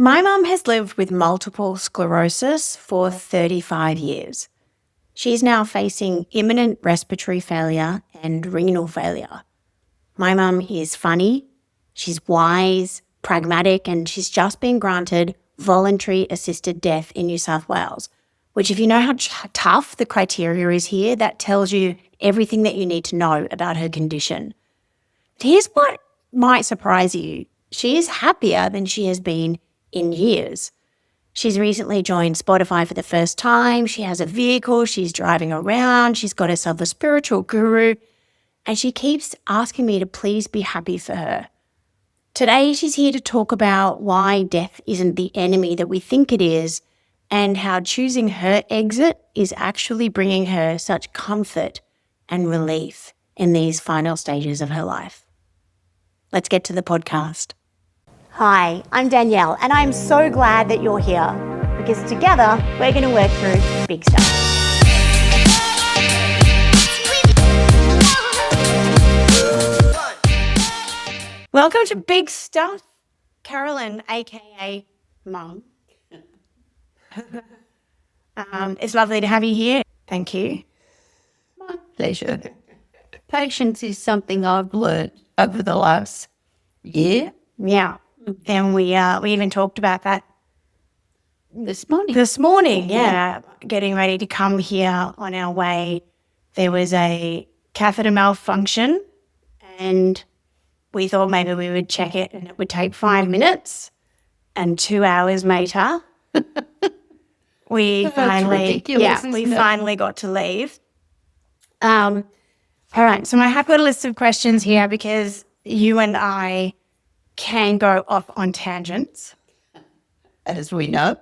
My mum has lived with multiple sclerosis for 35 years. She's now facing imminent respiratory failure and renal failure. My mum is funny, she's wise, pragmatic, and she's just been granted voluntary assisted death in New South Wales, which, if you know how tough the criteria is here, that tells you everything that you need to know about her condition. But here's what might surprise you. She is happier than she has been in years. She's recently joined Spotify for the first time. She has a vehicle. She's driving around. She's got herself a spiritual guru. And she keeps asking me to please be happy for her. Today, she's here to talk about why death isn't the enemy that we think it is, and how choosing her exit is actually bringing her such comfort and relief in these final stages of her life. Let's get to the podcast. Hi, I'm Danielle, and I'm so glad that you're here because together we're going to work through big stuff. Welcome to Big Stuff, Carolyn, aka Mum. It's lovely to have you here. Thank you. My pleasure. Patience is something I've learned over the last year. Yeah, and we even talked about that This morning. Yeah, getting ready to come here on our way. There was a catheter malfunction, and we thought maybe we would check it and it would take 5 minutes, and 2 hours later, we finally got to leave. All right, so I have got a list of questions here because you and I can go off on tangents. As we know.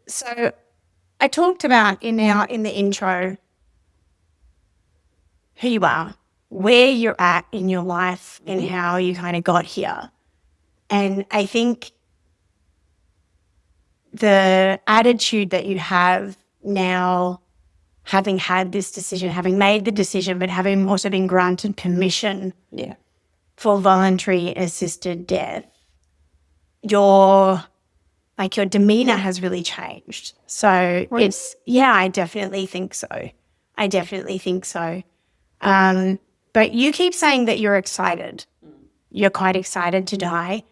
So I talked about in the intro who you are, where you're at in your life and how you kind of got here. And I think the attitude that you have now, having had this decision, having made the decision, but having also been granted permission for voluntary assisted death, your demeanor has really changed. So I definitely think so. But you keep saying that you're excited. You're quite excited to die.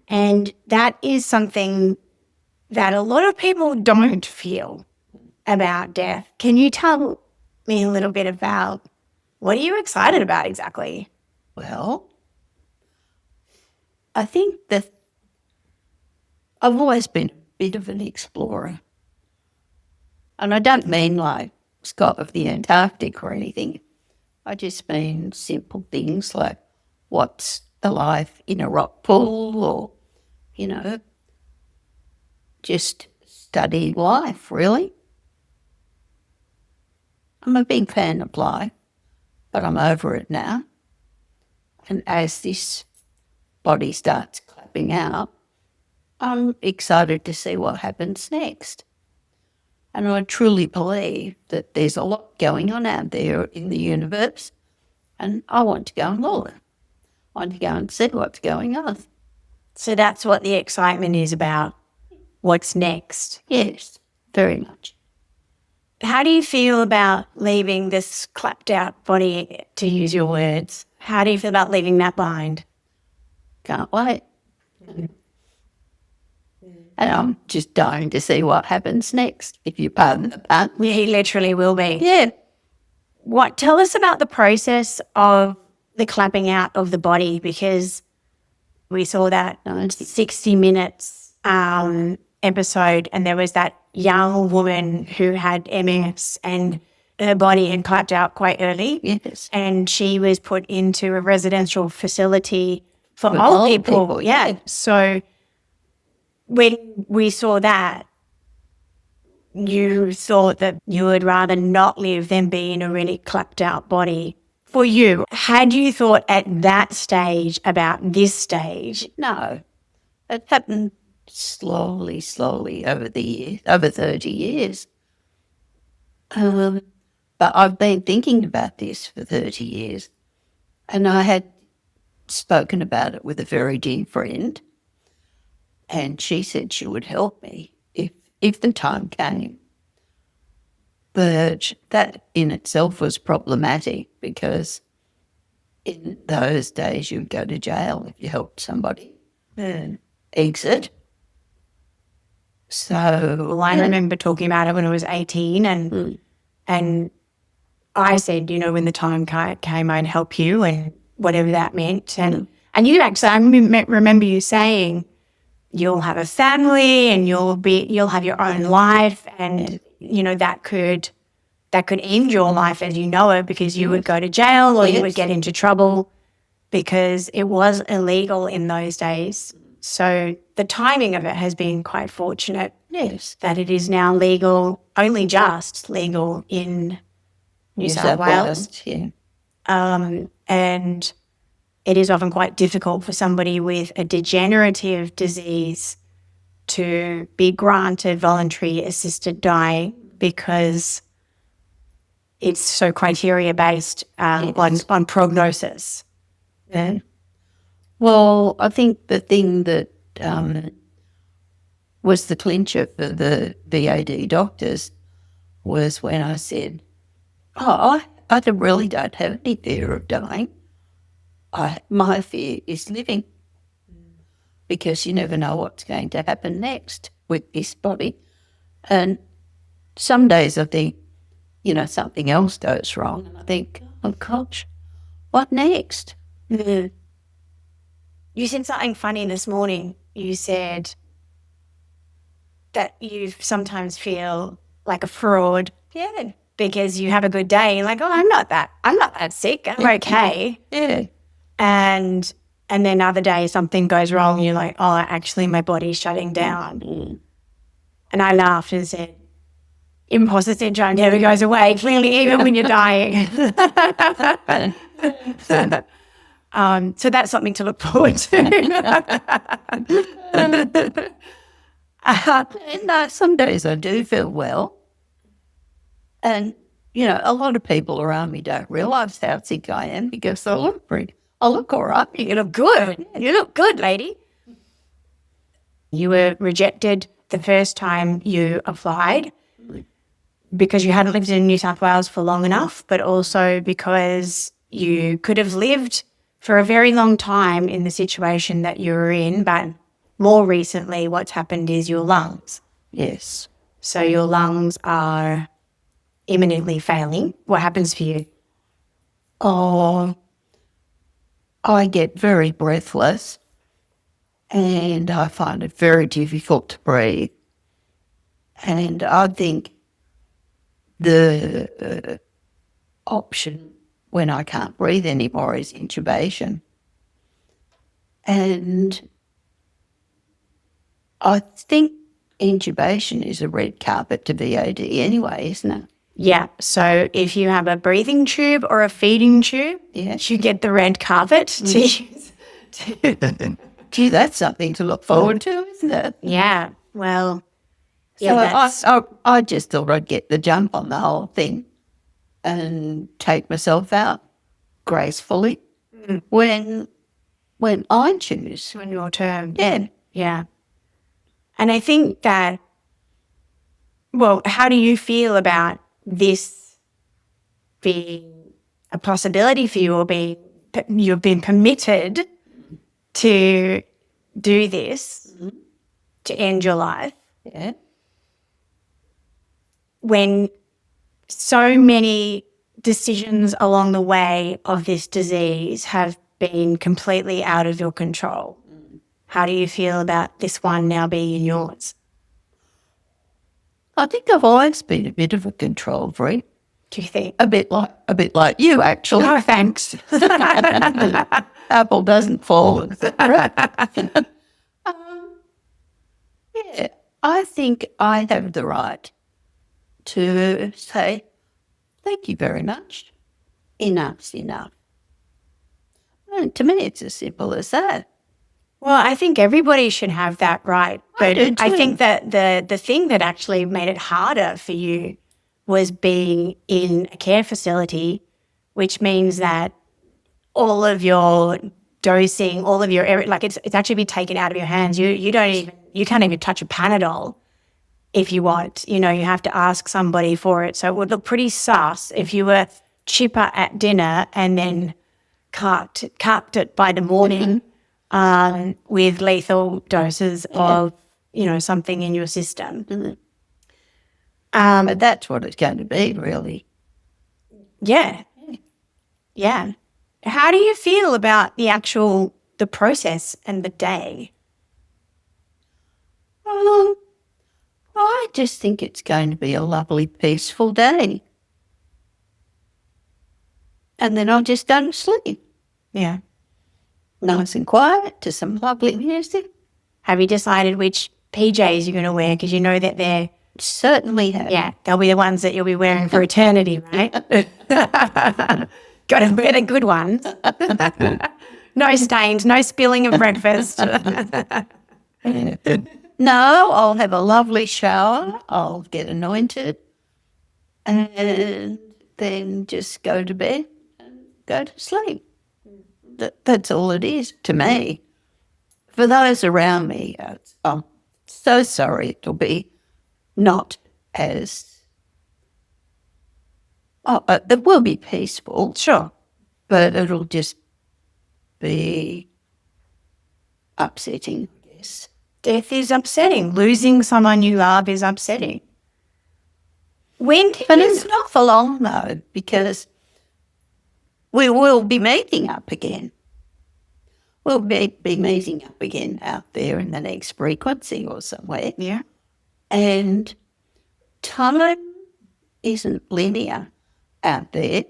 And that is something that a lot of people don't feel about death. Can you tell me a little bit about what are you excited about exactly? Well, I think that I've always been a bit of an explorer. And I don't mean like Scott of the Antarctic or anything. I just mean simple things like what's alive in a rock pool or, just studying life, really. I'm a big fan of life, but I'm over it now. And as this body starts clapping out, I'm excited to see what happens next. And I truly believe that there's a lot going on out there in the universe, and I want to go and look. I want to go and see what's going on. So that's what the excitement is about. What's next? Yes, very much. How do you feel about leaving this clapped out body, to use your words? How do you feel about leaving that behind? Can't wait. And I'm just dying to see what happens next, if you pardon the pun. He literally will be. Yeah. Tell us about the process of the clapping out of the body, because we saw that 60 Minutes episode, and there was that young woman who had MS and her body had clapped out quite early. Yes. And she was put into a residential facility for old people. Yeah. So when we saw that, you thought that you would rather not live than be in a really clapped out body. For you, had you thought at that stage about this stage? No. It happened slowly over the years, over 30 years. But I've been thinking about this for 30 years. And I had spoken about it with a very dear friend, and she said she would help me if the time came. But that in itself was problematic because in those days you'd go to jail if you helped somebody exit. So Well, I remember talking about it when I was 18 and I said, you know, when the time came, I'd help you and whatever that meant. And you actually, I remember you saying you'll have a family and you'll have your own life and, you know, that could end your life as you know it because you would go to jail or you would get into trouble because it was illegal in those days. So the timing of it has been quite fortunate. yes, That it is now legal, only just legal in New South Wales. Yeah. And it is often quite difficult for somebody with a degenerative disease to be granted voluntary assisted dying because it's so criteria based on prognosis. Yeah. Well, I think the thing that was the clincher for the VAD doctors was when I said, I really don't have any fear of dying. My fear is living because you never know what's going to happen next with this body. And some days I think, you know, something else goes wrong and I think, oh gosh, what next? You said something funny this morning. You said that you sometimes feel like a fraud. Yeah. Because you have a good day. You're like, oh, I'm not that sick. I'm okay. Yeah. And then other day something goes wrong and you're like, oh, actually my body's shutting down. And I laughed and said, imposter syndrome never goes away, clearly, even when you're dying. So that's something to look forward to. No, some days I do feel well. And, you know, a lot of people around me don't realise how sick I am because I look all right. You look good. You look good, lady. You were rejected the first time you applied because you hadn't lived in New South Wales for long enough, but also because you could have lived for a very long time in the situation that you were in, but more recently what's happened is your lungs. Yes. So your lungs are imminently failing. What happens for you? Oh, I get very breathless and I find it very difficult to breathe. And I think the option when I can't breathe anymore is intubation. And I think intubation is a red carpet to VAD anyway, isn't it? Yeah. So if you have a breathing tube or a feeding tube, you get the red carpet to use. Gee, that's something to look forward to, isn't it? Yeah. Well, yeah. So I just thought I'd get the jump on the whole thing and take myself out gracefully when I choose. When your turn. Yeah. Yeah. And I think that, well, how do you feel about this being a possibility for you or you've been permitted to do this to end your life? Yeah. When so many decisions along the way of this disease have been completely out of your control. How do you feel about this one now being yours? I think I've always been a bit of a control freak. Do you think? A bit like you, actually. Oh, thanks. Apple doesn't fall. Yeah, I think I have the right to say, thank you very much. Enough's enough. And to me, it's as simple as that. Well, I think everybody should have that right. But I think that the thing that actually made it harder for you was being in a care facility, which means that all of your dosing, all of your it's actually been taken out of your hands. You can't even touch a Panadol if you want. You have to ask somebody for it. So it would look pretty sus if you were chipper at dinner and then carked it by the morning with lethal doses of something in your system. But that's what it's going to be, really. Yeah. How do you feel about the process and the day? I just think it's going to be a lovely, peaceful day. And then I'll just go to sleep. Yeah. Nice and quiet to some lovely music. Have you decided which PJs you're going to wear? Because you know that they're... Certainly have. Yeah, they'll be the ones that you'll be wearing for eternity, right? Got to wear the good ones. No stains, no spilling of breakfast. No, I'll have a lovely shower. I'll get anointed and then just go to bed and go to sleep. That's all it is to me. For those around me, I'm so sorry it'll be not as... it will be peaceful. Sure. But it'll just be upsetting, I guess. Death is upsetting. Losing someone you love is upsetting. It's not for long, though, because we will be meeting up again. We'll be meeting up again out there in the next frequency or somewhere. Yeah. And time isn't linear out there.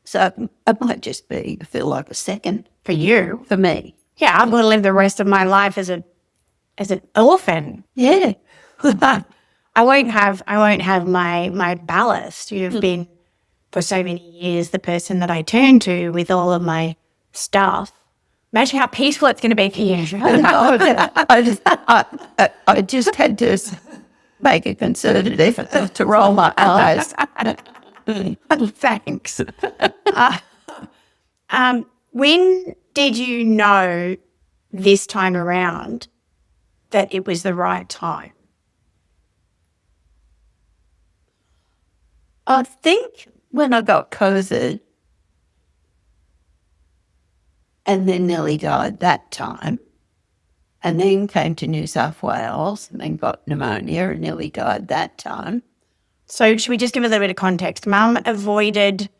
So it might just feel like a second. For you? For me. Yeah, I'm going to live the rest of my life as an orphan. Yeah. I won't have my ballast. You've been for so many years the person that I turn to with all of my stuff. Imagine how peaceful it's going to be for you. I just had to make a concerted effort to roll my eyes. Thanks. When did you know this time around that it was the right time? I think when I got COVID and then nearly died that time, and then came to New South Wales and then got pneumonia and nearly died that time. So should we just give a little bit of context? Mum avoided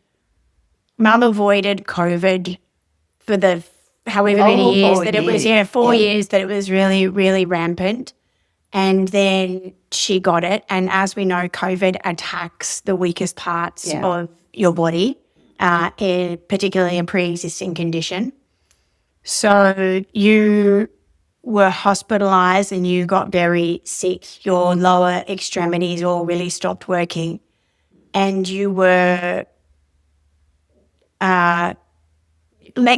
COVID for the however many years that it was, 4 years that it was really, really rampant. And then she got it. And as we know, COVID attacks the weakest parts of your body, particularly a pre-existing condition. So you were hospitalised and you got very sick. Your lower extremities all really stopped working. And you were let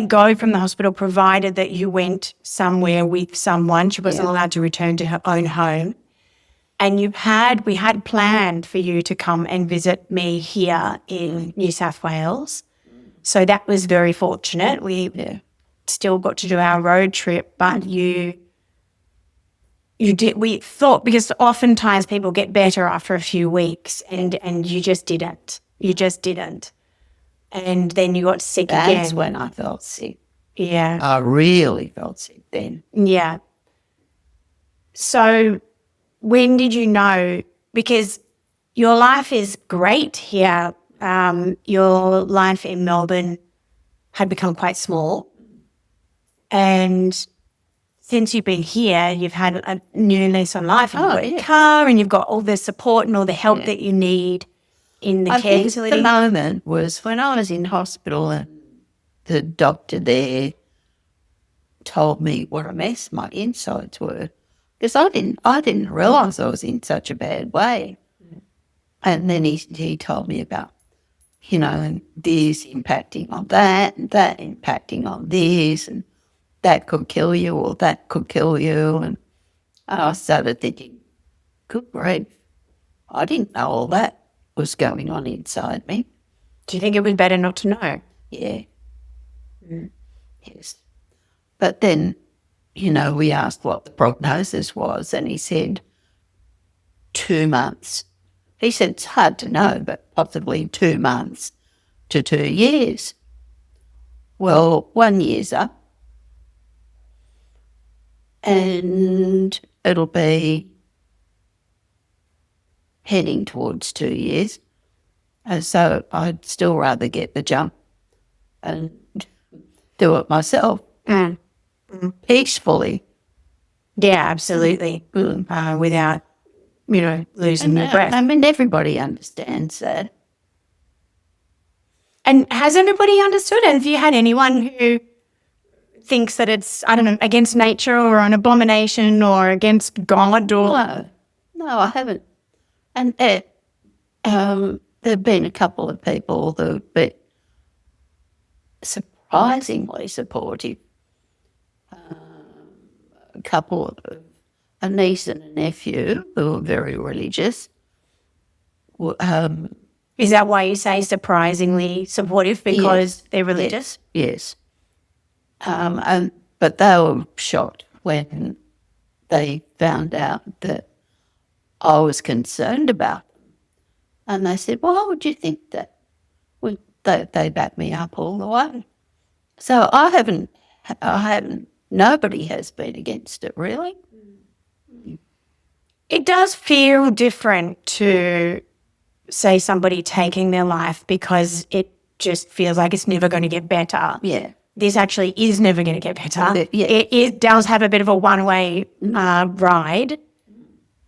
go from the hospital provided that you went somewhere with someone. She wasn't allowed to return to her own home. And we had planned for you to come and visit me here in New South Wales. So that was very fortunate. We still got to do our road trip, but we thought, because oftentimes people get better after a few weeks and you just didn't. And then you got sick again. That's when I felt sick. Yeah. I really felt sick then. Yeah. So when did you know? Because your life is great here. Your life in Melbourne had become quite small. And since you've been here, you've had a new lease on life. You've got a car and you've got all the support and all the help that you need in the care facility. The moment was when I was in hospital and the doctor there told me what a mess my insides were, because I didn't realise I was in such a bad way. And then he told me about, this impacting on that and that impacting on this, and that could kill you or that could kill you. And I started thinking, good grief, I didn't know all that was going on inside me. Do you think it was better not to know? Yeah. Yes. But then, we asked what the prognosis was, and he said 2 months. He said it's hard to know, but possibly 2 months to 2 years. Well, 1 year's up, and it'll be heading towards 2 years. And so I'd still rather get the jump and do it myself peacefully. Yeah, absolutely. Without, losing your breath. I mean, everybody understands that. And has everybody understood? And have you had anyone who thinks that it's, I don't know, against nature or an abomination or against God or... No, I haven't. And there have been a couple of people that have been surprisingly supportive. A couple of a niece and a nephew who are very religious. Is that why you say surprisingly supportive? Because they're religious? Yes. But they were shocked when they found out that I was concerned about them. And they said, well, how would you think that? Well, they backed me up all the way. So I haven't, nobody has been against it, really. It does feel different to, say, somebody taking their life because it just feels like it's never going to get better. Yeah. This actually is never going to get better. Yeah. It does have a bit of a one-way ride.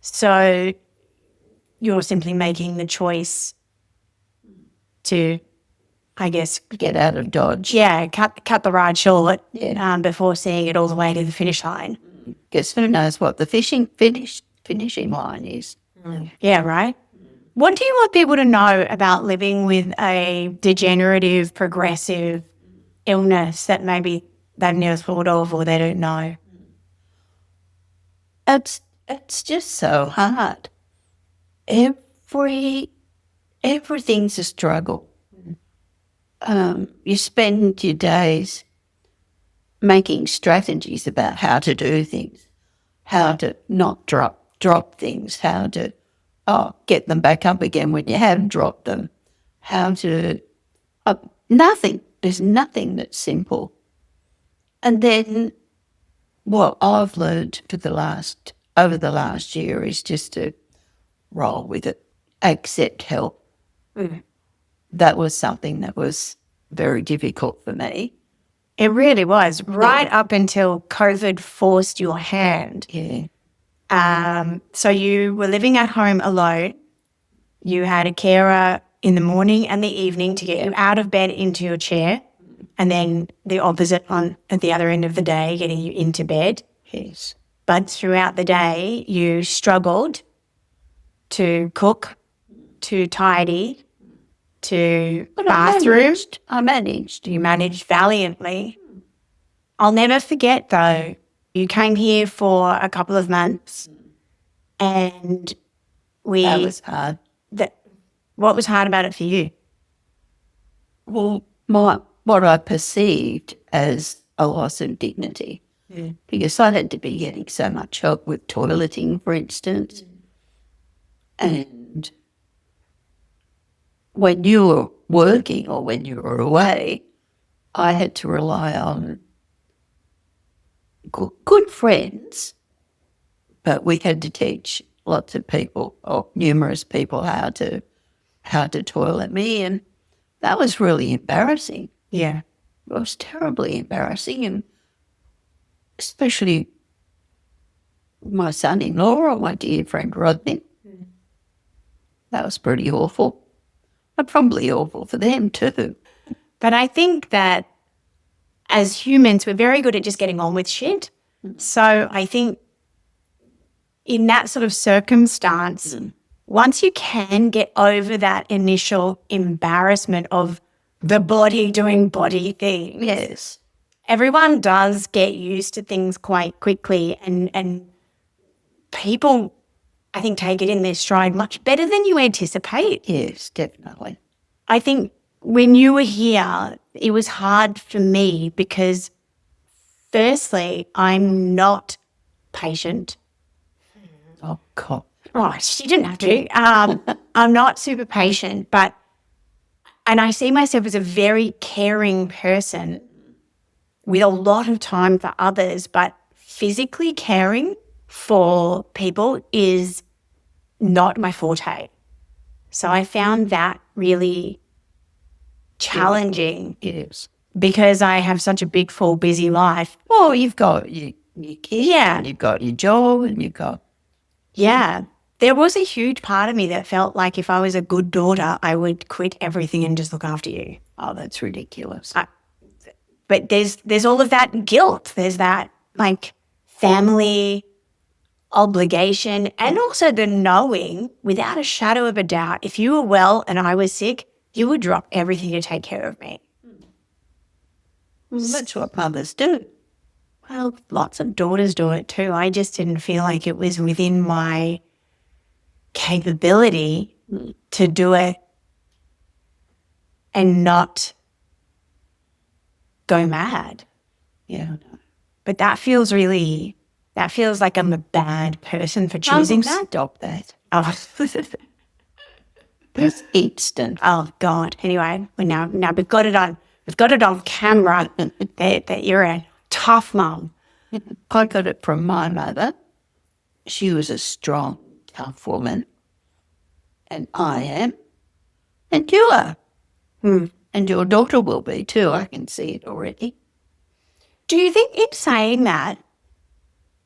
So you're simply making the choice to, I guess, get out of Dodge. Yeah, cut the ride short before seeing it all the way to the finish line. Because who knows what the finishing line is. Yeah, right. What do you want people to know about living with a degenerative, progressive illness that maybe they've never thought of or they don't know? It's just so hard. Everything's a struggle. You spend your days making strategies about how to do things, how to not drop things, how to get them back up again when you have dropped them, how to nothing. There's nothing that's simple. And then what I've learned over the last year is just to roll with it, accept help. That was something that was very difficult for me. It really was, right up until COVID forced your hand. Yeah. So you were living at home alone. You had a carer in the morning and the evening to get you out of bed into your chair, and then the opposite at the other end of the day, getting you into bed. Yes. But throughout the day, you struggled to cook, to tidy, to bathroom. I managed. You managed valiantly. I'll never forget, though, you came here for a couple of months and That was hard. What was hard about it for you? Well, what I perceived as a loss of dignity, because I had to be getting so much help with toileting, for instance. And when you were working or when you were away, I had to rely on good friends, but we had to teach lots of people or numerous people how to toilet me, and that was really embarrassing. Yeah. It was terribly embarrassing, and especially my son-in-law or my dear friend Rodney. That was pretty awful. And probably awful for them too. But I think that as humans, we're very good at just getting on with shit. So I think in that sort of circumstance, once you can get over that initial embarrassment of the body doing body things, Yes. everyone does get used to things quite quickly, and people, I think, take it in their stride much better than you anticipate. Yes, definitely. I think when you were here, it was hard for me because Firstly, I'm not patient. Oh, God. Oh, she didn't have to. I'm not super patient, and I see myself as a very caring person with a lot of time for others, but physically caring for people is not my forte. So I found that really challenging It is. because I have such a big, full, busy life. Well, you've got your kids, Yeah. and you've got your job, and you've got... Yeah. There was a huge part of me that felt like if I was a good daughter, I would quit everything and just look after you. Oh, that's ridiculous. But there's all of that guilt. There's that like family obligation and also the knowing without a shadow of a doubt, if you were well and I was sick, you would drop everything to take care of me. Well, that's what mothers do. Well, lots of daughters do it too. I just didn't feel like it was within my capability to do it and not go mad. Yeah. But that feels like I'm a bad person for choosing that. Stop that. Oh. It's instant. Oh God. Anyway, now we've got it on camera that you're a tough mum. I got it from my mother. She was a strong, tough woman. And I am. And you are. And your daughter will be too. I can see it already. Do you think in saying that,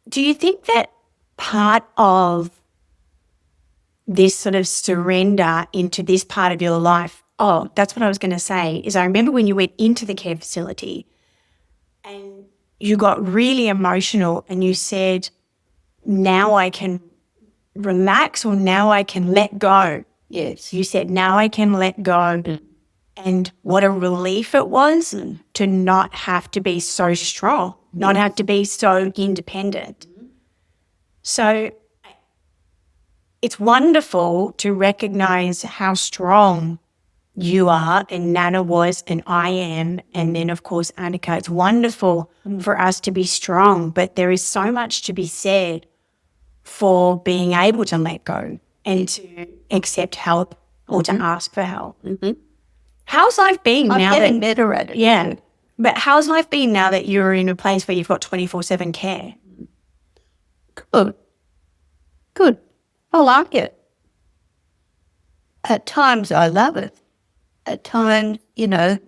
do you think that part of this sort of surrender into this part of your life, oh, that's what I was going to say, is I remember when you went into the care facility and you got really emotional and you said, now I can relax or now I can let go. Yes. You said, now I can let go. And what a relief it was to not have to be so strong, not have to be so independent. So it's wonderful to recognize how strong you are and Nana was and I am, and then, of course, Annika. It's wonderful for us to be strong, but there is so much to be said for being able to let go and to accept help or to ask for help. How's life been I'm now getting that... better at it. Yeah. But how's life been now that you're in a place where you've got 24/7 care? Good. I like it. At times I love it. At times, the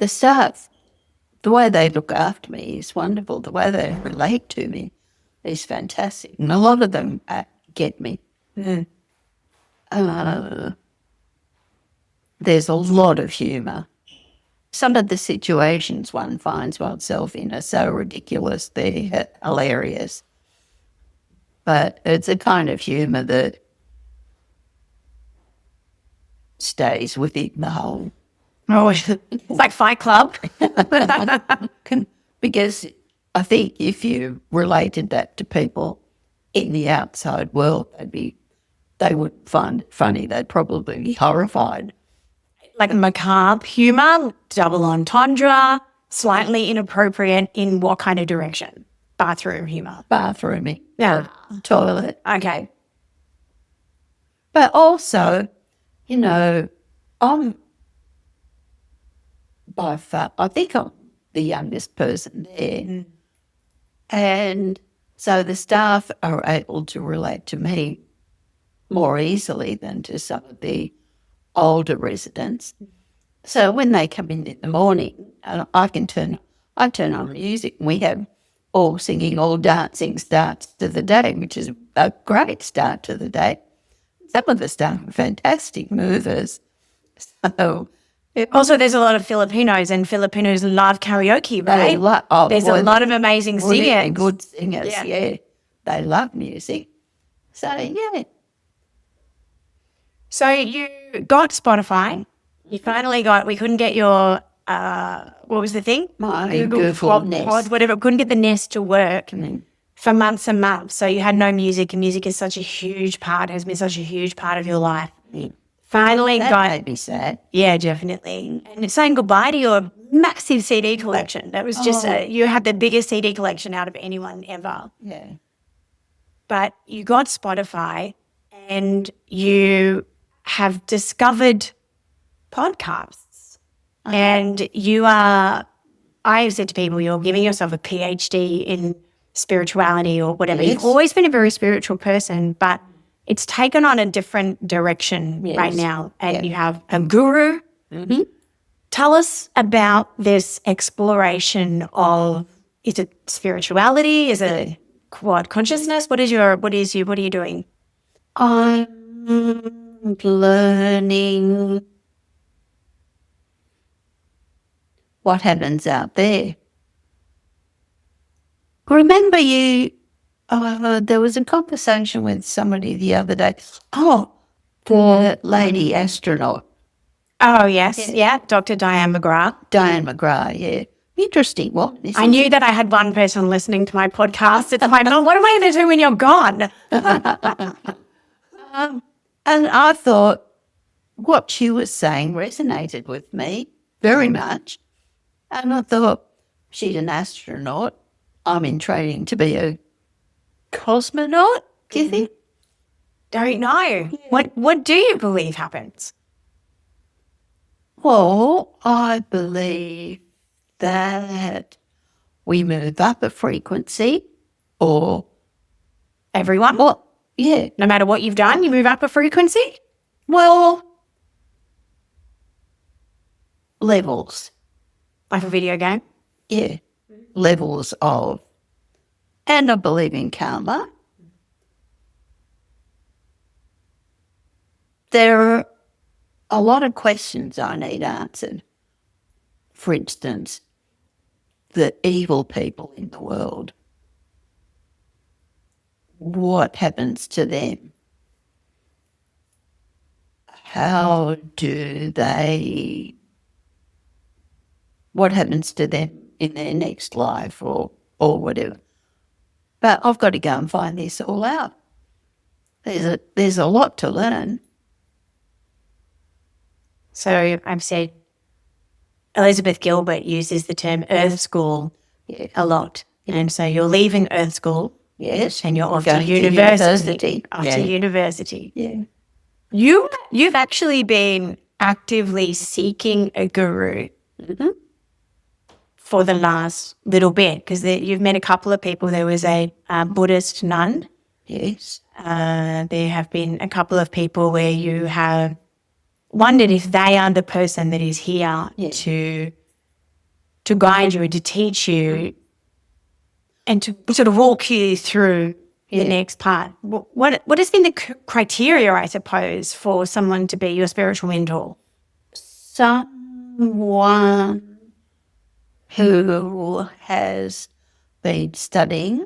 staff, the way they look after me is wonderful. The way they relate to me is fantastic. And a lot of them get me. There's a lot of humour. Some of the situations one finds oneself in are so ridiculous, they're hilarious. But it's a kind of humour that stays within the whole. Oh, it's like Fight Club. Because I think if you related that to people in the outside world, they would find it funny. They'd probably be horrified. Like macabre humour, double entendre, slightly inappropriate in what kind of direction? Bathroom humour. Bathrooming. Yeah. Toilet. Okay. But also, I'm by far, I think I'm the youngest person there. And so the staff are able to relate to me more easily than to some of the older residents. So when they come in the morning, I turn on music, and we have all singing, all dancing starts to the day, which is a great start to the day. Some of the staff are fantastic movers. So also, there's a lot of Filipinos, and Filipinos love karaoke, right? There's a lot of amazing singers. Good singers, yeah. They love music. So, yeah. So you got Spotify. You finally we couldn't get your, what was the thing? My Google Nest. Pod, whatever. Couldn't get the Nest to work for months and months. So you had no music, and music is such a huge part, has been such a huge part of your life. Finally That got, made me sad. yeah, definitely. And saying goodbye to your massive CD collection. That was just, you had the biggest CD collection out of anyone ever. Yeah. But you got Spotify and you have discovered podcasts. And you are, I have said to people, you're giving yourself a PhD in spirituality or whatever. Yes. You've always been a very spiritual person, but it's taken on a different direction right now. And you have a guru. Mm-hmm. Tell us about this exploration of, is it spirituality? Is it what, consciousness? What are you doing? I'm learning what happens out there. Remember there was a conversation with somebody the other day. Oh, the lady astronaut. Oh, yes. Yeah. Dr. Diane McGrath. Diane McGrath, yeah. Interesting. What? I knew that I had one person listening to my podcast. It's like, oh, what am I going to do when you're gone? And I thought what she was saying resonated with me very much. And I thought, she's an astronaut. I'm in training to be a cosmonaut, do you think? Don't know. What do you believe happens? Well, I believe that we move up a frequency or... Everyone? Well, yeah. No matter what you've done, you move up a frequency? Well, levels. Like a video game? Yeah. Levels of... And I believe in karma. There are a lot of questions I need answered. For instance, the evil people in the world. What happens to them? How do they... What happens to them in their next life or whatever? But I've got to go and find this all out. There's a lot to learn. So I've said Elizabeth Gilbert uses the term Earth School a lot. And so you're leaving Earth School. Yes. And you're off Going to university. Off to university. Yeah. You've actually been actively seeking a guru for the last little bit, because you've met a couple of people. There was a Buddhist nun. Yes. There have been a couple of people where you have wondered if they are the person that is here to guide you and to teach you and to sort of walk you through the next part. What has been the criteria, I suppose, for someone to be your spiritual mentor? Someone who has been studying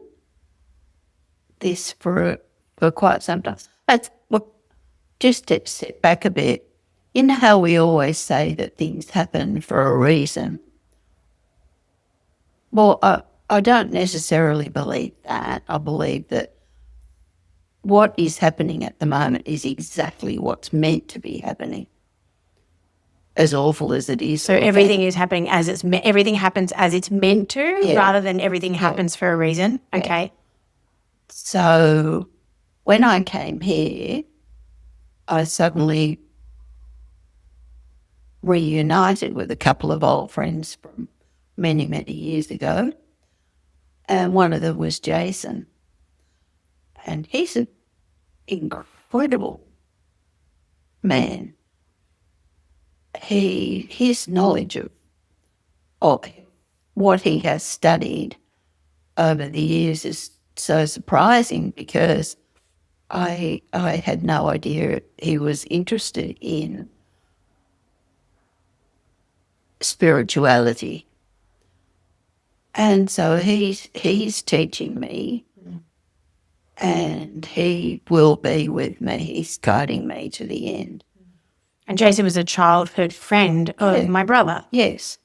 this for quite some time. Just to step back a bit, you know how we always say that things happen for a reason? Well, I don't necessarily believe that. I believe that what is happening at the moment is exactly what's meant to be happening, as awful as it is. So everything is happening as everything happens as it's meant to, rather than everything happens for a reason. Okay. So when I came here, I suddenly reunited with a couple of old friends from many, many years ago. And one of them was Jason. And he's an incredible man. His knowledge of what he has studied over the years is so surprising, because I had no idea he was interested in spirituality. And so he's teaching me, and he will be with me. He's guiding me to the end. And Jason was a childhood friend of my brother. Yes.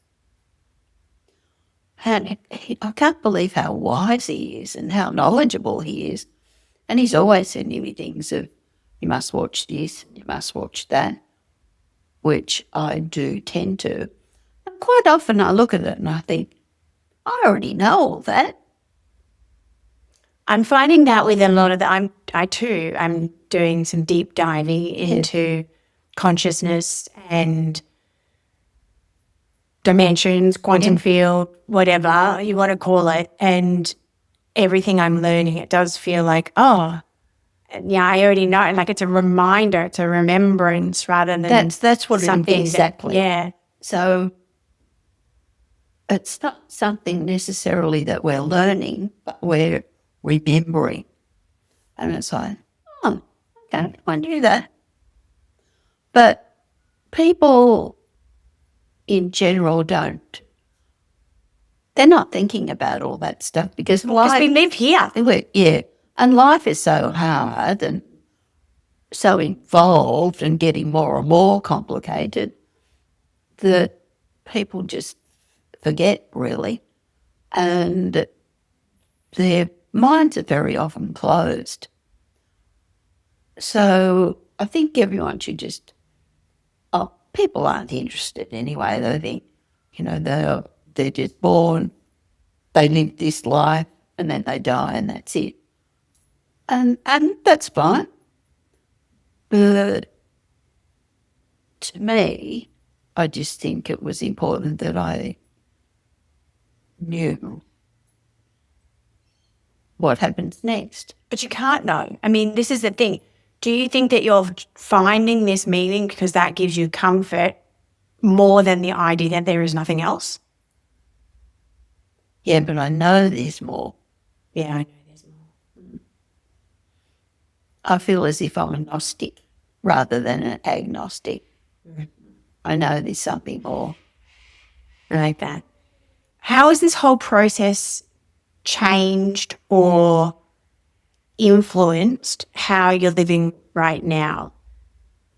And I can't believe how wise he is and how knowledgeable he is. And he's always sending me things of, you must watch this, you must watch that. which I do tend to. And quite often I look at it and I think, I already know all that. I'm finding that with a lot of I'm doing some deep diving into consciousness and dimensions, quantum field, whatever you want to call it. And everything I'm learning, it does feel like, I already know. Like it's a reminder, it's a remembrance rather than that's what something exactly. Yeah. So it's not something necessarily that we're learning, but we're remembering. And it's like, okay, I knew that. But people in general they're not thinking about all that stuff because we live here. Yeah. And life is so hard and so involved and getting more and more complicated that people just forget, really. And their minds are very often closed. So I think everyone should just, people aren't interested anyway. They think, they're just born, they live this life, and then they die, and that's it. And that's fine. But to me, I just think it was important that I knew what happens next. But you can't know. I mean, this is the thing. Do you think that you're finding this meaning because that gives you comfort more than the idea that there is nothing else? Yeah, but I know there's more. Yeah, I know there's more. I feel as if I'm a Gnostic rather than an agnostic. Mm-hmm. I know there's something more. I like that. How has this whole process changed or influenced how you're living right now?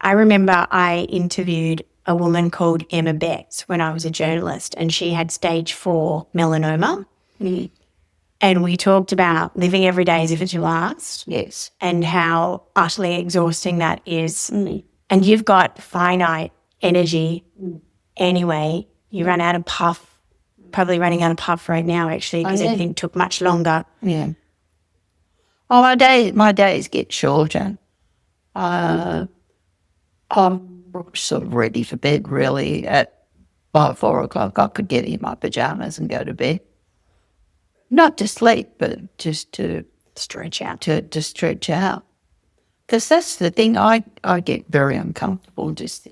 I remember I interviewed a woman called Emma Betts when I was a journalist, and she had stage 4 melanoma. Mm. And we talked about living every day as if it's your last. Yes. And how utterly exhausting that is. Mm. And you've got finite energy anyway. You run out of puff, probably running out of puff right now, actually, because everything took much longer. Yeah. Oh, my days get shorter. I'm sort of ready for bed, really. By 4 o'clock, I could get in my pajamas and go to bed. Not to sleep, but just to stretch out. To stretch out. Because that's the thing, I get very uncomfortable just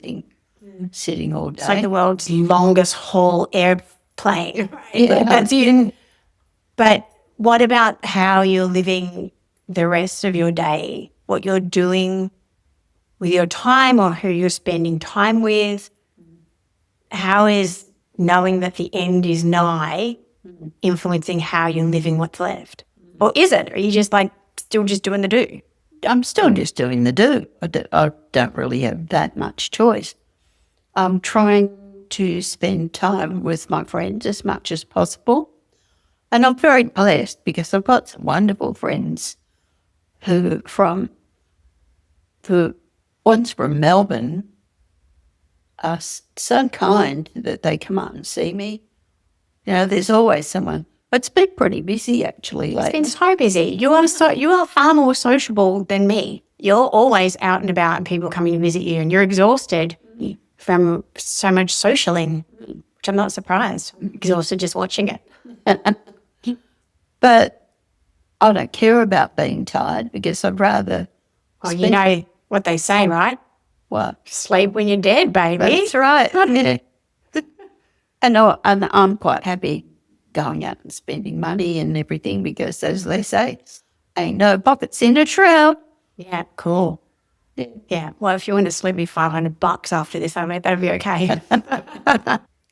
sitting all day. It's like the world's longest haul airplane. Right? Yeah. That's you. But what about how you're living the rest of your day? What you're doing with your time or who you're spending time with? How is knowing that the end is nigh influencing how you're living what's left? Or is it? Or are you just still just doing the do? I'm still just doing the do. I don't really have that much choice. I'm trying to spend time with my friends as much as possible. And I'm very blessed because I've got some wonderful friends who one's from Melbourne, are so kind that they come up and see me. There's always someone. It's been pretty busy, actually. It's been so busy. You are far more sociable than me. You're always out and about and people coming to visit you, and you're exhausted from so much socialing, which I'm not surprised. I'm exhausted just watching it. But I don't care about being tired because I'd rather... Well, you know what they say, right? What? Sleep when you're dead, baby. That's right. Yeah. And I'm quite happy going out and spending money and everything because, as they say, ain't no pockets in a shroud. Yeah, cool. Yeah. Well, if you want to slip me $500 after this, I mean, that'd be okay.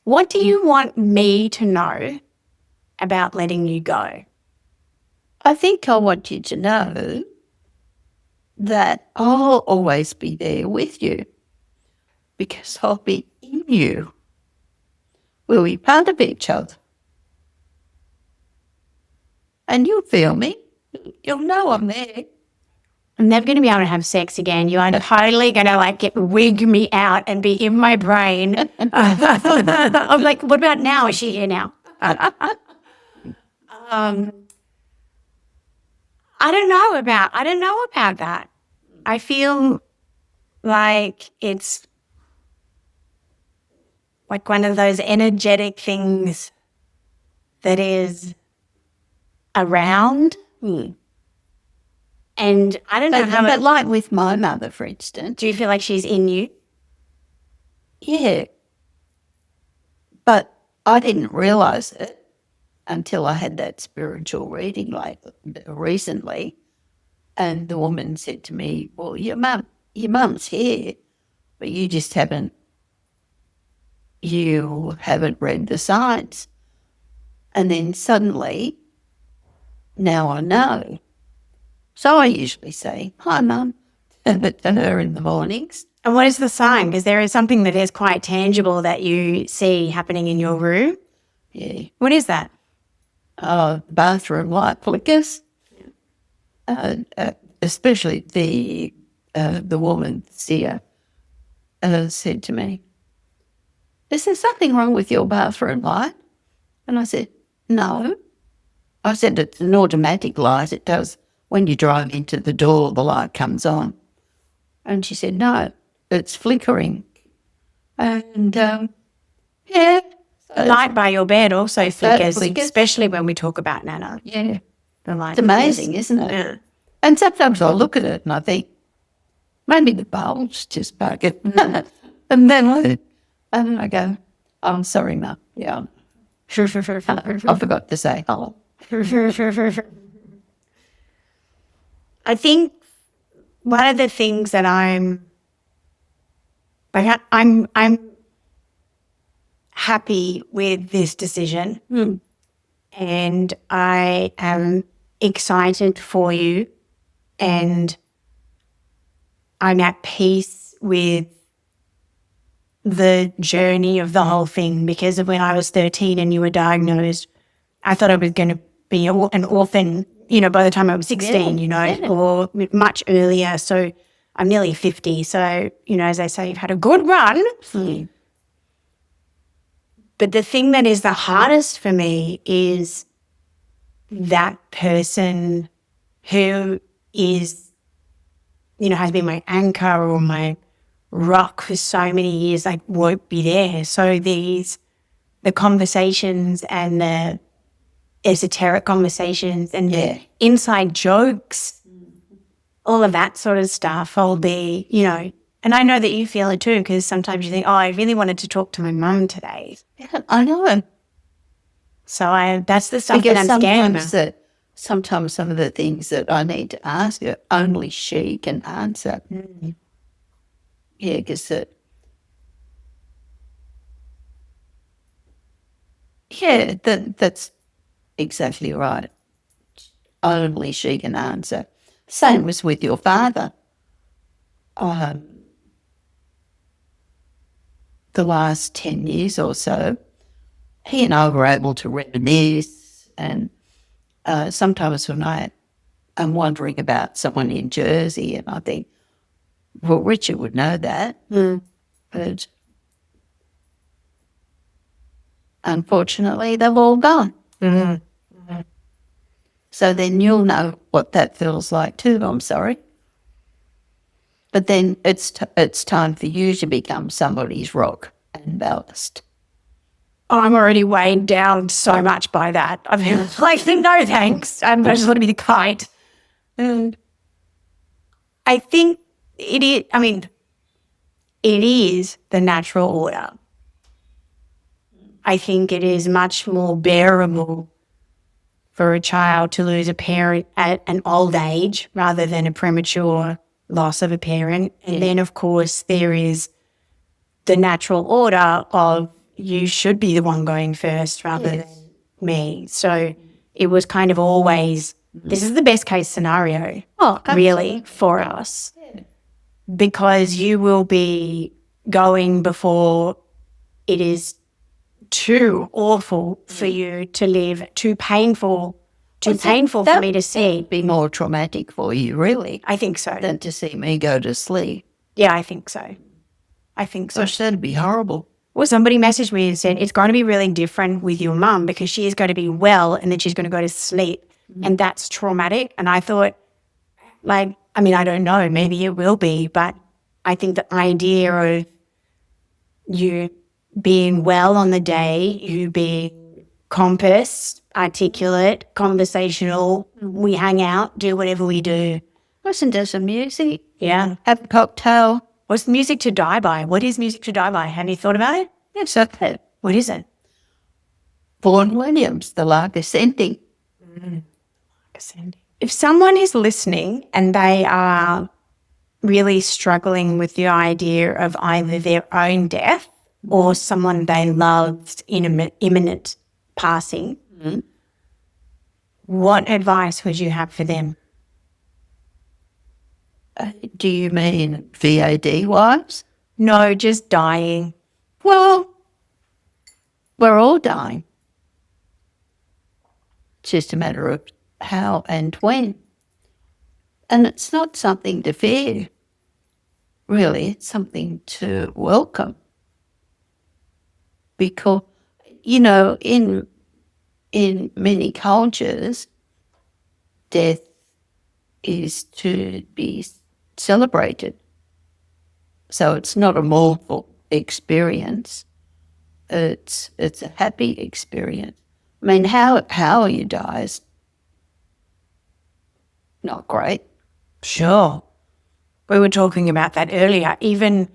What do you want me to know about letting you go? I think I want you to know that I'll always be there with you because I'll be in you. We'll be part of each other. And you'll feel me. You'll know I'm there. I'm never going to be able to have sex again. You are totally going to wig me out and be in my brain. I'm like, what about now? Is she here now? I don't know about that. I feel like it's like one of those energetic things that is around. And I don't know but like with my mother, for instance. Do you feel like she's in you? Yeah. But I didn't realise it until I had that spiritual reading recently. And the woman said to me, well, your mum's here, but you haven't read the signs. And then suddenly, now I know. So I usually say, hi, Mum, to her in the mornings. And what is the sign? Because there is something that is quite tangible that you see happening in your room. Yeah. What is that? Bathroom light flickers. Especially the woman, Sia, said to me, is there something wrong with your bathroom light? And I said, no. I said, it's an automatic light. It does. When you drive into the door, the light comes on. And she said, no, it's flickering. And, yeah. The light by your bed also flickers, especially when we talk about Nana. Yeah. The light. It's amazing, isn't it? Yeah. And sometimes I look at it and I think, maybe the bulb's just bugging. And then I go, I'm sorry, Mum. Yeah. I forgot to say hello. I think one of the things that I'm happy with this decision, and I am excited for you, and I'm at peace with the journey of the whole thing, because of when I was 13 and you were diagnosed, I thought I was going to be an orphan, by the time I was 16, or much earlier. So I'm nearly 50. So, as they say, you've had a good run. But the thing that is the hardest for me is that person who is, has been my anchor or my rock for so many years, won't be there. So the conversations and the esoteric conversations and the inside jokes, all of that sort of stuff, I'll be, and I know that you feel it too, because sometimes you think, oh, I really wanted to talk to my mum today. Yeah, I know. So that's the stuff that I'm scared about. Sometimes some of the things that I need to ask her, only she can answer. Yeah, because that's exactly right. Only she can answer. Same was with your father. The last 10 years or so, he and I were able to reminisce, and sometimes when I'm wondering about someone in Jersey and I think, well, Richard would know that, but unfortunately they've all gone. So then you'll know what that feels like too, I'm sorry. But then it's time for you to become somebody's rock and ballast. I'm already weighed down so much by that. I mean, no thanks. I just want to be the kite. And I think it is the natural order. I think it is much more bearable for a child to lose a parent at an old age rather than a premature loss of a parent. And then, of course, there is the natural order of you should be the one going first rather than me. So it was kind of always, this is the best case scenario, really, for us. Because you will be going before it is too awful for you to live, too painful too painful for me to see. Be more traumatic for you, really, I think so. than to see me go to sleep. Yeah, I think so. I think so. Gosh, that'd be horrible. Well, somebody messaged me and said, it's going to be really different with your mum because she is going to be well and then she's going to go to sleep. And that's traumatic. And I thought, like, I mean, I don't know, maybe it will be, but I think the idea of you being well on the day, you being compass, articulate, conversational, we hang out, do whatever we do. Listen to some music. Yeah. Have a cocktail. What's music to die by? What is music to die by? Have you thought about it? Yes, okay. What is it? Vaughan Williams, The Lark Ascending. If someone is listening and they are really struggling with the idea of either their own death or someone they loved imminent passing, what advice would you have for them? Do you mean VAD-wise? No, just dying. Well, we're all dying. It's just a matter of how and when. And it's not something to fear, really. It's something to welcome. Because, you know, in many cultures, death is to be celebrated. So it's not a mournful experience. It's a happy experience. I mean, how you die is not great. Sure. We were talking about that earlier. Even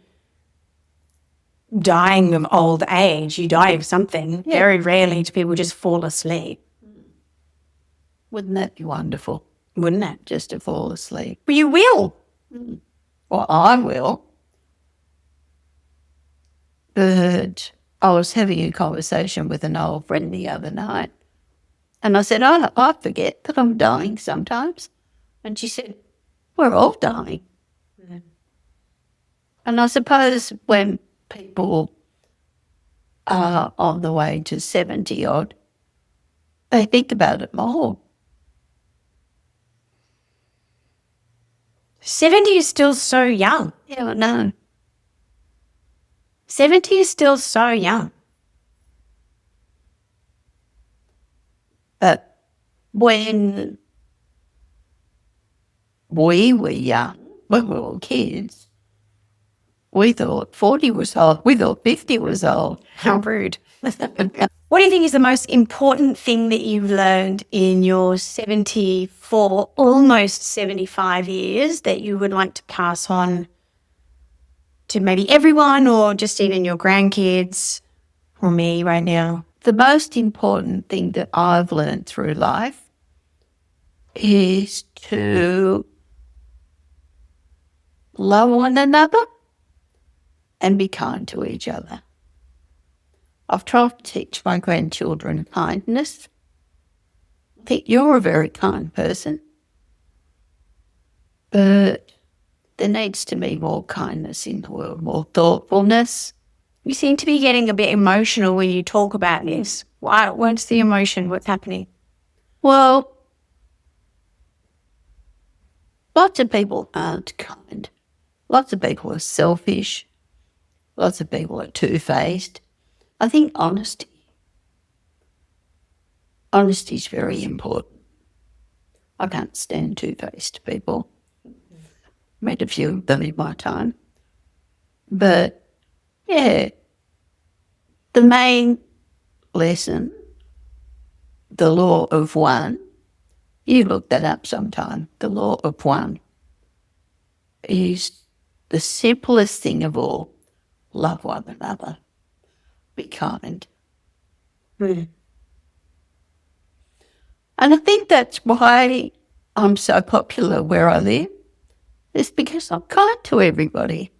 dying of old age, you die of something. Yeah. Very rarely do people just fall asleep. Wouldn't that be wonderful, Wouldn't it? just to fall asleep? Well, you will. Well, I will. But I was having a conversation with an old friend the other night, and I said, I forget that I'm dying sometimes. And she said, we're all dying. And I suppose when people are on the way to 70-odd, they think about it more. 70 is still so young. Yeah, I know. 70 is still so young. But when we were young, when we were kids, we thought 40 was old. We thought 50 was old. How rude. What do you think is the most important thing that you've learned in your 74, almost 75 years that you would like to pass on to maybe everyone or just even your grandkids or me right now? The most important thing that I've learned through life is to love one another and be kind to each other. I've tried to teach my grandchildren kindness. I think you're a very kind person, but there needs to be more kindness in the world, more thoughtfulness. You seem to be getting a bit emotional when you talk about this. Why? What's the emotion? What's happening? Well, lots of people aren't kind. Lots of people are selfish. Lots of people are two-faced. I think honesty is very important. I can't stand two-faced people. Met a few of them in my time. But, yeah, the main lesson, the law of one, you look that up sometime, the law of one, is the simplest thing of all. Love one another. Be kind. And I think that's why I'm so popular where I live. It's because I'm kind to everybody.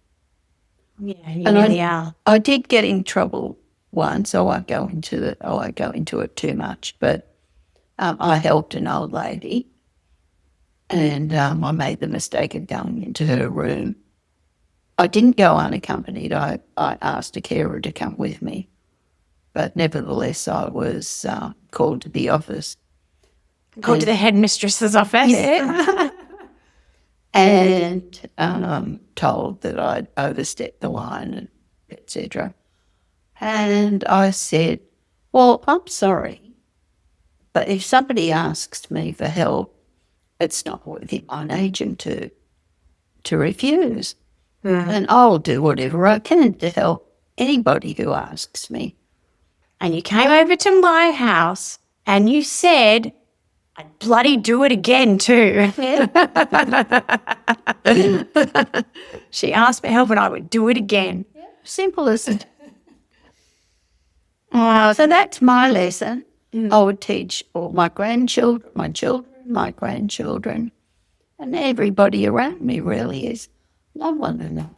Yeah, you And really are. I did get in trouble once. I won't go into it too much, but I helped an old lady, and I made the mistake of going into her room. I didn't go unaccompanied. I asked a carer to come with me, but nevertheless I was called to the office. Go to the headmistress's office. Yeah. And told that I'd overstepped the line, etc. And I said, well, I'm sorry, but if somebody asks me for help, it's not within my agent to refuse. And I'll do whatever I can to help anybody who asks me. And you came over to my house and you said, I'd bloody do it again too. She asked for help and I would do it again. Simple as it. So that's my lesson. I would teach all my grandchildren, my children, my grandchildren, and everybody around me really is love one another.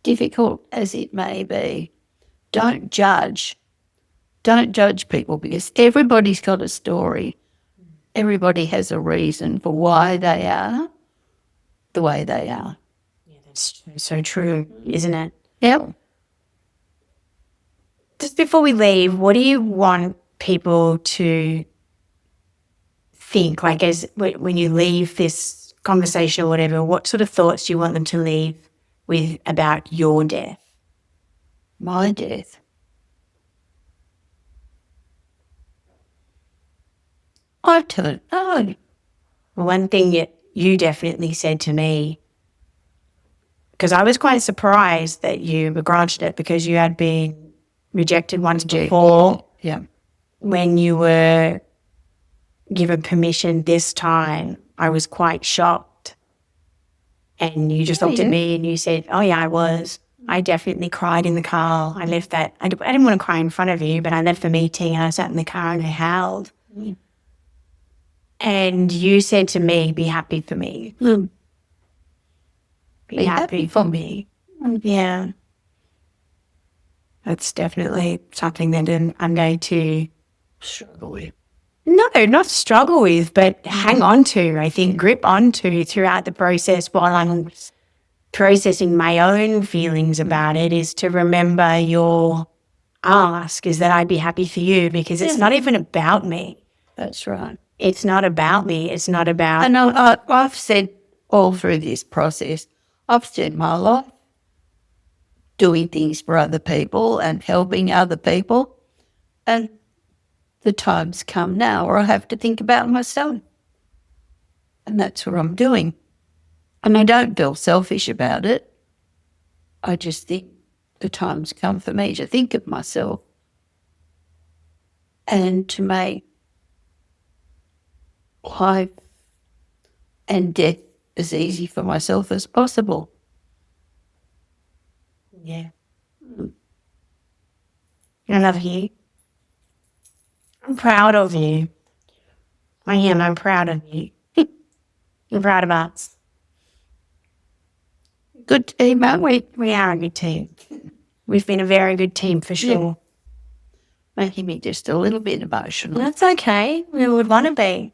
Difficult as it may be, don't judge. Don't judge people because everybody's got a story. Everybody has a reason for why they are the way they are. Yeah, that's so true, isn't it? Yep. Just before we leave, what do you want people to think, like as when you leave this conversation or whatever, what sort of thoughts do you want them to leave with about your death? My death. I don't know. One thing that you definitely said to me, because I was quite surprised that you were granted it because you had been rejected once before. Yeah. When you were given permission this time, I was quite shocked. And you just looked at me and you said, oh yeah, I was. I definitely cried in the car. I left that. I didn't want to cry in front of you, but I left the meeting and I sat in the car and I howled. And you said to me, be happy for me. Be happy for me. Yeah. That's definitely something that I'm going to Struggle with. No, not struggle with, but hang on to, I think, grip onto throughout the process while I'm processing my own feelings about it, is to remember your ask is that I'd be happy for you because it's not even about me. That's right. It's not about me. It's not about... And I've said all through this process, I've spent my life doing things for other people and helping other people. And the time's come now where I have to think about myself. And that's what I'm doing. And I don't feel selfish about it. I just think the time's come for me to think of myself and to make life and death as easy for myself as possible. Yeah. I love you. I'm proud of you. I am. I'm proud of you. You're proud of us. Good team, aren't we? We are a good team. We've been a very good team for sure. Making me just a little bit emotional. That's okay. We would want to be.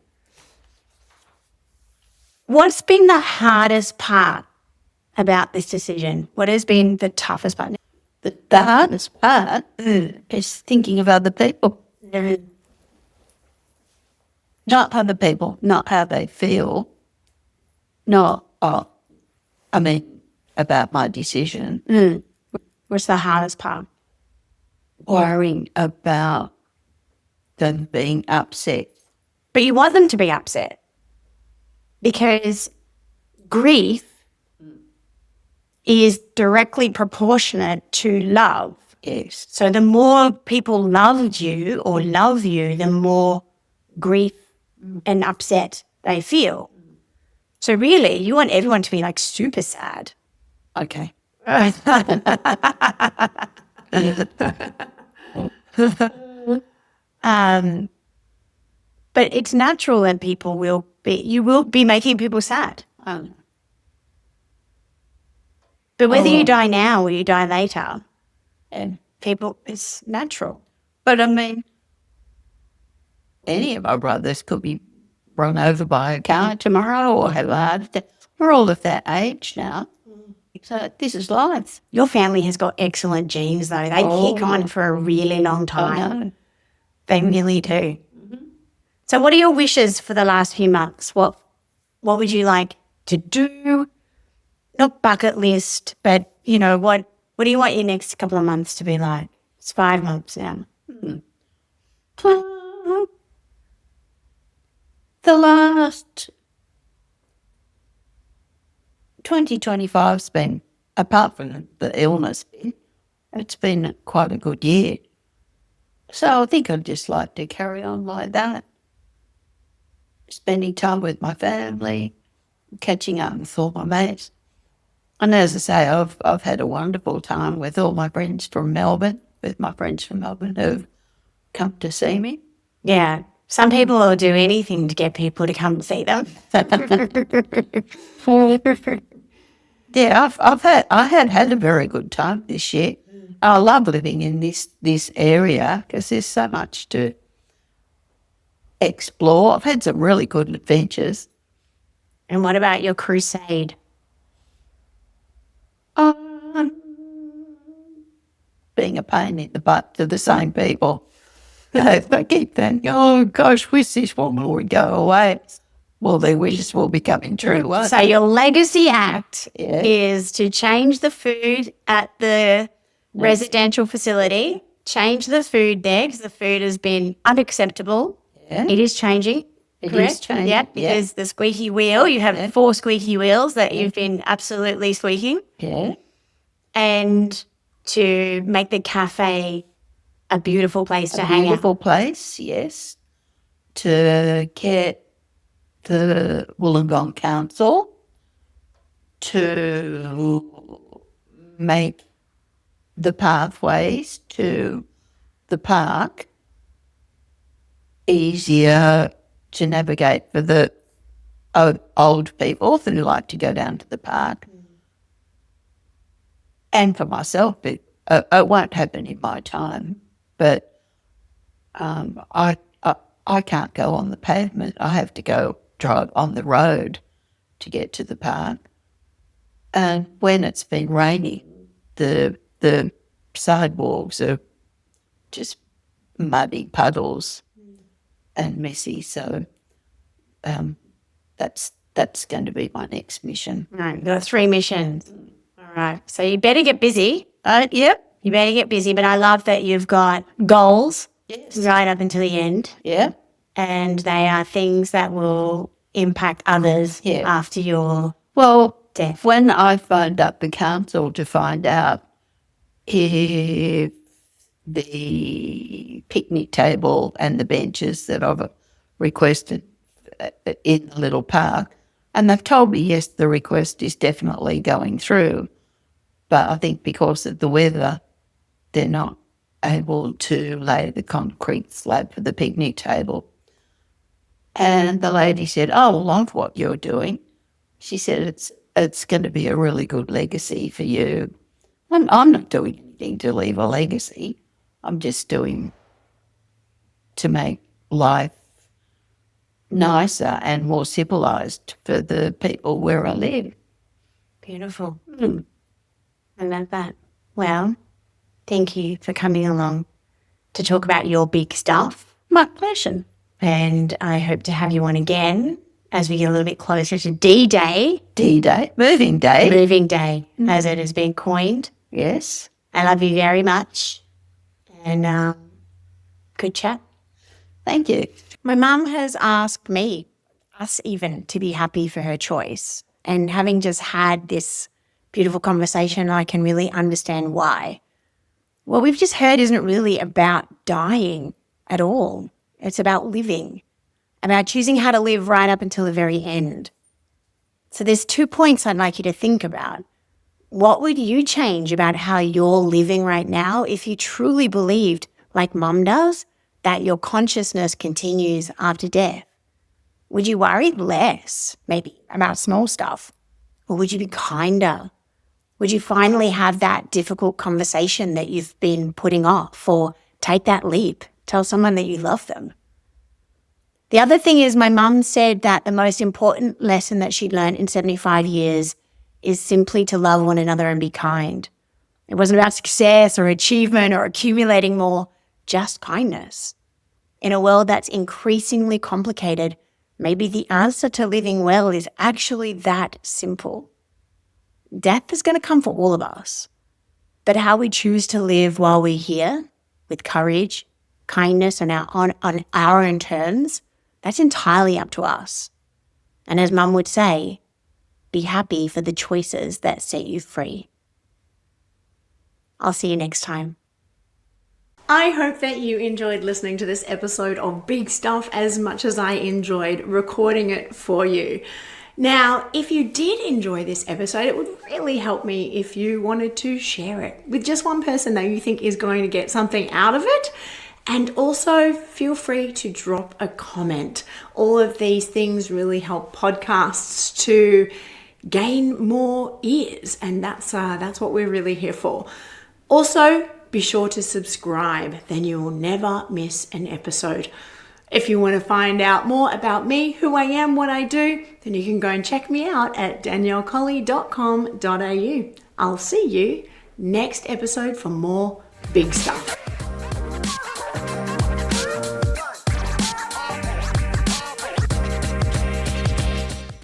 What's been the hardest part about this decision? What has been the toughest part? The hardest part is thinking of other people. Not other people, not how they feel. Not, about my decision. What's the hardest part? Worrying about them being upset. But you want them to be upset because grief is directly proportionate to love. Yes. So the more people love you, the more grief and upset they feel. So really, you want everyone to be like super sad. Okay. But it's natural that you will be making people sad. But whether you die now or you die later, it's natural. But any of my brothers could be run over by a car tomorrow or have a heart attack. We're all of that age now. So this is life. Your family has got excellent genes, though. They kick on for a really long time. I know. They really do. So what are your wishes for the last few months? What would you like to do? Not bucket list, but, what do you want your next couple of months to be like? It's 5 months now. The last 2025's been, apart from the illness, it's been quite a good year. So I think I'd just like to carry on like that. Spending time with my family, catching up with all my mates. And as I say, I've had a wonderful time with all my friends from Melbourne, who've come to see me. Yeah. Some people will do anything to get people to come see them. Yeah, I had a very good time this year. I love living in this area because there's so much to explore. I've had some really good adventures. And what about your crusade? Being a pain in the butt to the same people. They keep thinking, oh gosh, wish this woman would go away. Well, their wishes will be coming true. So your legacy act is to change the food at the residential facility, change the food there because the food has been unacceptable. Yeah. It is changing. It correct? is changing. Yeah, because the squeaky wheel, you have 4 squeaky wheels that you've been absolutely squeaking. Yeah. And to make the cafe a beautiful place to hang out. A beautiful place, yes. To get the Wollongong Council to make the pathways to the park easier to navigate for the old people who like to go down to the park. And for myself, it won't happen in my time, but I can't go on the pavement. I have to go drive on the road to get to the park. And when it's been raining, the sidewalks are just muddy puddles and messy. So that's going to be my next mission. Right, you've got 3 missions. All right, so you better get busy. Yep. You better get busy, but I love that you've got goals Yes. right up until the end. Yeah. And they are things that will impact others after your death. When I phoned up the council to find out if the picnic table and the benches that I've requested in the little park, and they've told me, yes, the request is definitely going through, but I think because of the weather, they're not able to lay the concrete slab for the picnic table. And the lady said, oh, I love what you're doing. She said, it's going to be a really good legacy for you. I'm not doing anything to leave a legacy. I'm just doing to make life nicer and more civilised for the people where I live. Beautiful. I love that. Well, thank you for coming along to talk about your big stuff. My pleasure. And I hope to have you on again as we get a little bit closer to D-Day. D-Day, moving day. Moving day, as it has been coined. Yes. I love you very much. And good chat. Thank you. My mum has asked me, us even, to be happy for her choice. And having just had this beautiful conversation, I can really understand why. What we've just heard isn't really about dying at all. It's about living, about choosing how to live right up until the very end. So there's 2 points I'd like you to think about. What would you change about how you're living right now if you truly believed, like Mum does, that your consciousness continues after death? Would you worry less, maybe, about small stuff? Or would you be kinder? Would you finally have that difficult conversation that you've been putting off, or take that leap, tell someone that you love them? The other thing is, my mum said that the most important lesson that she'd learned in 75 years is simply to love one another and be kind. It wasn't about success or achievement or accumulating more, just kindness. In a world that's increasingly complicated, maybe the answer to living well is actually that simple. Death is going to come for all of us. But how we choose to live while we're here, with courage, kindness, and on our own terms, that's entirely up to us. And as Mum would say, be happy for the choices that set you free. I'll see you next time. I hope that you enjoyed listening to this episode of Big Stuff as much as I enjoyed recording it for you. Now, if you did enjoy this episode, it would really help me if you wanted to share it with just one person that you think is going to get something out of it. And also feel free to drop a comment. All of these things really help podcasts to gain more ears, and that's what we're really here for. Also, be sure to subscribe, then you will never miss an episode. If you want to find out more about me, who I am, what I do, then you can go and check me out at daniellecolley.com.au. I'll see you next episode for more big stuff.